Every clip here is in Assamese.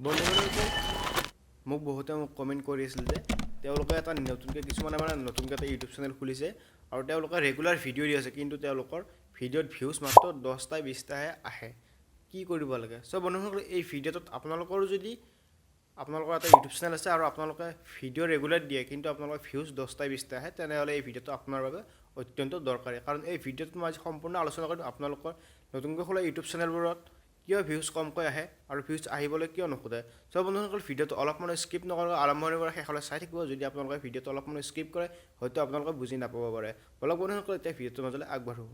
বন্ধুসকল মোক বহুতে কমেণ্ট কৰি আছিল যে তেওঁলোকে এটা নতুনকৈ কিছুমানে নতুনকৈ এটা ইউটিউব চেনেল খুলিছে আৰু তেওঁলোকে ৰেগুলাৰ ভিডিঅ' দি আছে, কিন্তু তেওঁলোকৰ ভিডিঅ'ত ভিউজ মাত্ৰ 10টা 20টাহে আহে। কি কৰিব লাগে? চ' বন্ধুসকল, এই ভিডিঅ'টোত আপোনালোকৰো যদি আপোনালোকৰ এটা ইউটিউব চেনেল আছে আৰু আপোনালোকে ভিডিঅ' ৰেগুলাৰ দিয়ে কিন্তু আপোনালোকৰ ভিউজ 10টা 20টা আহে, তেনেহ'লে এই ভিডিঅ'টো আপোনাৰ বাবে অত্যন্ত দৰকাৰী। কাৰণ এই ভিডিঅ'টোত মই আজি সম্পূৰ্ণ আলোচনা কৰিম আপোনালোকৰ নতুনকৈ খোলা ইউটিউব চেনেলবোৰত কিয় ভিউজ কমকৈ আহে আৰু ভিউজ আহিবলৈ কিয় নোখোজে। চ' বন্ধুসকল, ভিডিঅ'টো অলপমান স্কিপ নকৰাকৈ আৰম্ভণিৰ পৰা শেষলৈ চাই থাকিব। যদি আপোনালোকে ভিডিঅ'টো অলপমান স্কিপ কৰে হয়তো আপোনালোকে বুজি নাপাব পাৰে। বলক বন্ধুসকল, এতিয়া ভিডিঅ'টোৰ মাজলৈ আগবাঢ়ো।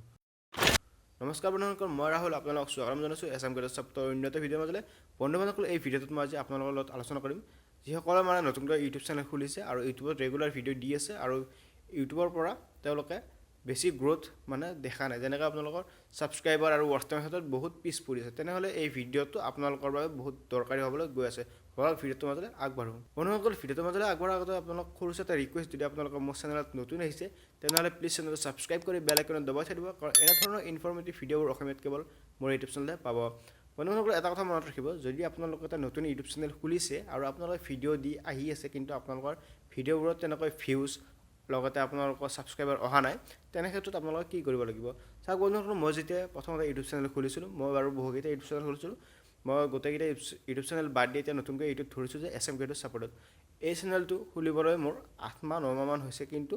নমস্কাৰ বন্ধুসকল, মই ৰাহুল আপোনালোকক স্বাগতম জনাইছোঁ এছাম গেটৰ চেপ্টাৰ উন্নত ভিডিঅ'ৰ মাজলৈ। বন্ধুসকল, এই ভিডিঅ'টোত মই আজি আপোনালোকৰ লগত আলোচনা কৰিম যিসকলে নতুনকৈ ইউটিউব চেনেল খুলিছে আৰু ইউটিউবত ৰেগুলাৰ ভিডিঅ' দি আছে আৰু ইউটিউবৰ পৰা তেওঁলোকে বেছি গ্ৰ'থ দেখা নাই, যেনেকৈ আপোনালোকৰ ছাবস্ক্ৰাইবাৰ আৰু ৱাটচ টাইমৰ ক্ষেত্ৰত বহুত পিছ পৰি আছে, তেনেহ'লে এই ভিডিঅ'টো আপোনালোকৰ বাবে বহুত দৰকাৰী হ'বলৈ গৈ আছে। বলক ভিডিঅ'টোৰ মাজলৈ আগবাঢ়োঁ। বন্ধুসকল, ভিডিঅ'টোৰ মাজলৈ আগবঢ়াৰ আগতে আপোনালোক সৰুছে এটা ৰিকুৱেষ্ট, যদি আপোনালোকে মোৰ চেনেলত নতুন আহিছে তেনেহ'লে প্লিজ চেনেলটো ছাবস্ক্ৰাইব কৰি বেল আইকনত দবাই থৈ দিব, কাৰণ এনেধৰণৰ ইনফৰ্মেটিভ ভিডিঅ'বোৰ অসমীয়াত কেৱল মোৰ ইউটিউব চেনেলতে পাব। বন্ধুসকল, এটা কথা মনত ৰাখিব, যদি আপোনালোকে এটা নতুন ইউটিউব চেনেল খুলিছে আৰু আপোনালোকে ভিডিঅ' দি আহি আছে কিন্তু আপোনালোকৰ ভিডিঅ'বোৰত তেনেকৈ ভিউজ লগতে আপোনালোকৰ ছাবস্ক্ৰাইবাৰ অহা নাই, তেনে ক্ষেত্ৰত আপোনালোকে কি কৰিব লাগিব? চাওক বন্ধুসকল, মই যেতিয়া প্ৰথমতে ইউটিউব চেনেল খুলিছিলোঁ, মই বাৰু বহুকেইটা ইউটিউব চেনেল খুলিছিলোঁ, মই গোটেইকেইটা ইউটিউব চেনেল বাদ দি এতিয়া নতুনকৈ ইউটিউব ধৰিছোঁ যে এছাম গেটৰ ছাপোৰ্টত। এই চেনেলটো খুলিবলৈ মোৰ 8 মাহ 9 মাহমান হৈছে, কিন্তু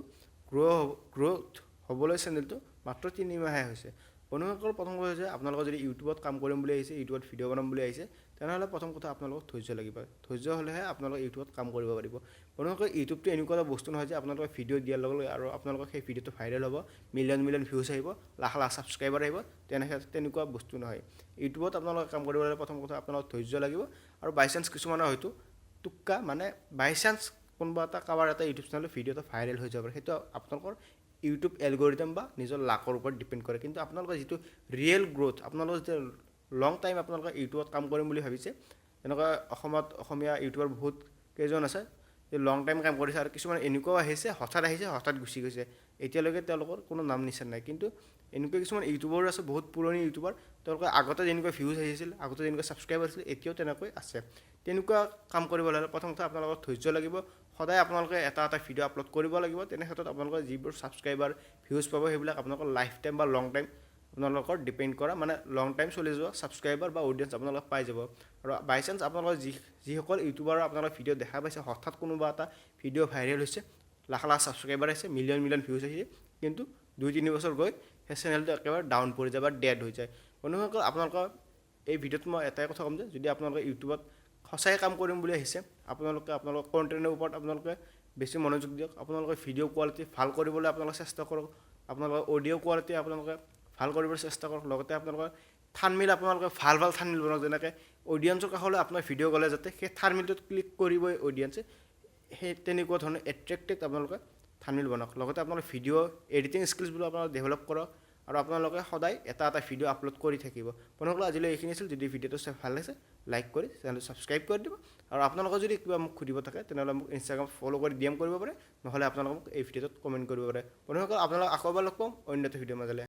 গ্ৰ'থ হ'বলৈ চেনেলটো মাত্ৰ 3 মাহে হৈছে। বন্ধুসকল, প্ৰথম কথা হৈছে আপোনালোকে যদি ইউটিউবত কাম কৰিম বুলি আহিছে, ইউটিউবত ভিডিঅ' বনাম বুলি আহিছে, তেনেহ'লে প্ৰথম কথা আপোনালোকক ধৈৰ্য লাগিব। ধৈৰ্য হ'লেহে আপোনালোকে ইউটিউবত কাম কৰিব পাৰিব। বন্ধুসকল, ইউটিউবটো এনেকুৱা এটা বস্তু নহয় যে আপোনালোকে ভিডিঅ' দিয়াৰ লগে লগে আৰু আপোনালোকৰ সেই ভিডিঅ'টো ভাইৰেল হ'ব, মিলিয়ন ভিউজ আহিব, লাখ লাখ ছাবস্ক্ৰাইবাৰ আহিব, তেনেকুৱা বস্তু নহয়। ইউটিউবত আপোনালোকে কাম কৰিবলৈ প্ৰথম কথা আপোনালোকৰ ধৈৰ্য লাগিব। আৰু বাইচান্স কিছুমানৰ হয়তো টুক্কা বাইচান্স কোনোবা কাৰোবাৰ এটা ইউটিউব চেনেলৰ ভিডিঅ' এটা ভাইৰেল হৈ যাব পাৰে, সেইটো আপোনালোকৰ ইউটিউব এলগৰিদম বা নিজৰ লাকৰ ওপৰত ডিপেণ্ড কৰে। কিন্তু আপোনালোকৰ যিটো ৰিয়েল গ্ৰ'থ, আপোনালোকৰ যেতিয়া লং টাইম আপোনালোকে ইউটিউবত কাম কৰিম বুলি ভাবিছে, এনেকুৱা অসমীয়া ইউটিউবাৰ বহুত কেইজন আছে যে লং টাইম কাম কৰিছে, আৰু কিছুমান এনেকুৱাও আহিছে হঠাৎ গুচি গৈছে, এতিয়ালৈকে তেওঁলোকৰ কোনো নাম নিচান নাই। কিন্তু এনেকুৱা কিছুমান ইউটিউবাৰ আছে, বহুত পুৰণি ইউটিউবাৰ, তেওঁলোকে আগতে যেনেকুৱা ভিউজ আহিছিল, আগতে যেনেকুৱা ছাবস্ক্ৰাইবাৰ আছিল, এতিয়াও তেনেকৈ আছে। তেনেকুৱা কাম কৰিবলৈ হ'লে প্ৰথম কথা আপোনালোকৰ ধৈৰ্য লাগিব। সদায় আপোনালোকে এটা ভিডিঅ' আপলোড কৰিব লাগিব, তেনে ক্ষেত্ৰত আপোনালোকৰ যিবোৰ ছাবস্ক্ৰাইবাৰ ভিউজ পাব সেইবিলাক আপোনালোকৰ লাইফ টাইম বা লং টাইম আপোনালোকৰ ডিপেণ্ড কৰা, লং টাইম চলি যোৱা ছাবস্ক্ৰাইবাৰ বা অডিয়েঞ্চ আপোনালোকে পাই যাব। আৰু বাইচান্স আপোনালোকৰ যিসকল ইউটিউবাৰৰ আপোনালোকৰ ভিডিঅ' দেখা পাইছে, হঠাৎ কোনোবা এটা ভিডিঅ' ভাইৰেল হৈছে, লাখ লাখ ছাবস্ক্ৰাইবাৰ আহিছে, মিলিয়ন ভিউজ আহিছে, কিন্তু 2-3 বছৰ গৈ সেই চেনেলটো একেবাৰে ডাউন পৰি যায় বা ডেড হৈ যায়। বন্ধুসকল, আপোনালোকৰ এই ভিডিঅ'ত মই এটাই কথা ক'ম যে যদি আপোনালোকে ইউটিউবত সঁচাই কাম কৰিম বুলি আহিছে, আপোনালোকৰ কণ্টেণ্টৰ ওপৰত আপোনালোকে বেছি মনোযোগ দিয়ক। আপোনালোকে ভিডিঅ' কোৱালিটি ভাল কৰিবলৈ আপোনালোকে চেষ্টা কৰক, আপোনালোকৰ অডিঅ' কোৱালিটি আপোনালোকে ভাল কৰিবলৈ চেষ্টা কৰক, লগতে আপোনালোকৰ থাম্বনেইল আপোনালোকে ভাল থাম্বনেইল বনাওক, যেনেকৈ অডিয়েঞ্চৰ কাষলৈ আপোনাৰ ভিডিঅ' গ'লে যাতে সেই থাম্বনেইলটোত ক্লিক কৰিবই অডিয়েঞ্চে, সেই তেনেকুৱা ধৰণৰ এট্ৰেক্টিভ আপোনালোকে থাম্বনেইল বনাওক। লগতে আপোনালোকে ভিডিঅ' এডিটিং স্কিলছবোৰ আপোনালোকে ডেভেলপ কৰক, আৰু আপোনালোকে সদায় এটা ভিডিঅ' আপলোড কৰি থাকিব। বন্ধুসকল, আজিলৈ এইখিনি আছিল। যদি ভিডিঅ'টো চাই ভাল লাগিছে লাইক কৰি চেনেলটো ছাবস্ক্ৰাইব কৰি দিব, আৰু আপোনালোকৰ যদি কিবা মোক সুধিব থাকে তেনেহ'লে মোক ইনষ্টাগ্ৰাম ফ'ল' কৰি DM কৰিব পাৰে, নহ'লে আপোনালোকে মোক এই ভিডিঅ'টোত কমেণ্ট কৰিব পাৰে। বন্ধুসকল, আপোনালোকক আকৌ এবাৰ লগ পাম অন্য এটা ভিডিঅ'ৰ মাজলৈ।